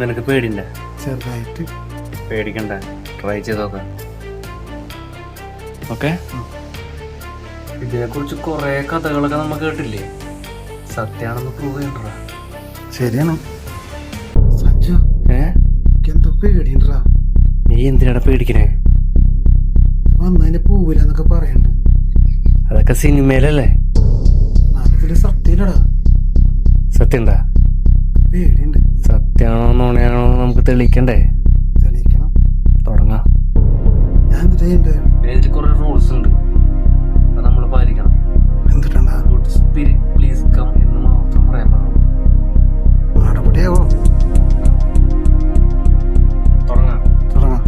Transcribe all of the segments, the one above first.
നിനക്ക് പേടിണ്ട? ചെറുതായിട്ട്. പേടിക്കണ്ട, ട്രൈ ചെയ്ത് നോക്കാം. ഓക്കെ. ഇതിനെ കുറിച്ച് കൊറേ കഥകളൊക്കെ നമ്മ കേട്ടില്ലേ? സത്യാണെന്ന് പ്രൂവ് ചെയ്യണ്ടാ. ശരിയാണ് സഞ്ജു. എന്തോ പേടിണ്ടാ. നീ എന്തിനാണ് പേടിക്കണേ? വന്നതിന് പോവില്ലെന്നൊക്കെ പറയണ്ട്. അതൊക്കെ സിനിമയിലല്ലേ. ഇതില് സത്യല്ലടാ. സത്യണ്ടാ? പേടിയുണ്ട്. സത്യാണോ നോണയാണോ നമുക്ക് തെളിയിക്കണ്ടേ? തെളിയിക്കണം. തുടങ്ങാം. ഞാൻ ഇതിൽ കുറെ റൂൾസ് ഉണ്ട്, അത് നമ്മൾ പാലിക്കണം. എന്തിട്ടാ? ഗുഡ് സ്പിരിറ്റ് പ്ലീസ് കം എന്ന് മാത്രം പറയാൻ പാടുള്ളൂ. നടപടിയാവോ? തുടങ്ങാം. തുടങ്ങാം.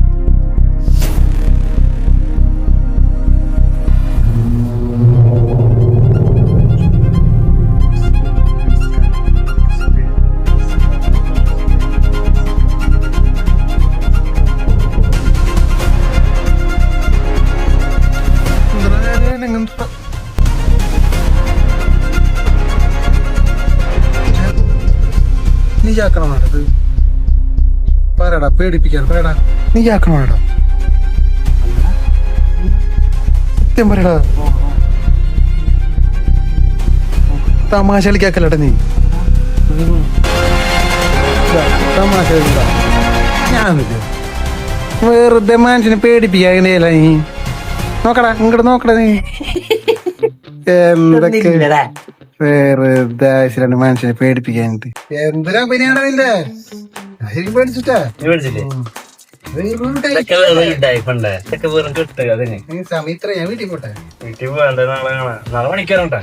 നീ ചാക്കണമാണത്. പറയടാ, പേടിപ്പിക്കാൻ പറയടാ. നീ ചാക്കണമാടാ. സത്യം പറയടാ. തമാശ കളിക്കാക്കല്ലടാ നീ. തമാശ കളിക്കണ്ട. ഞാനില്ല വെറുതെ മനുഷ്യനെ പേടിപ്പിക്കാല്ല നീ. നോക്കടാ, ഇങ്ങോട്ട് നോക്കടാ നീ. എന്തൊക്കെ വെറുതെ ആവശ്യമാണ് മനുഷ്യനെ പേടിപ്പിക്കാനിട്ട്. എന്തിനാ പനിയാണോ നിന്റെ? ശരിക്കും പേടിച്ചിട്ടാ? സമയത്ര ഞാൻ വീട്ടിൽ പോട്ടെ. വീട്ടിൽ പോകണ്ട, നാളെ കാണാം. നാളെ മണിക്കാറുണ്ടാ.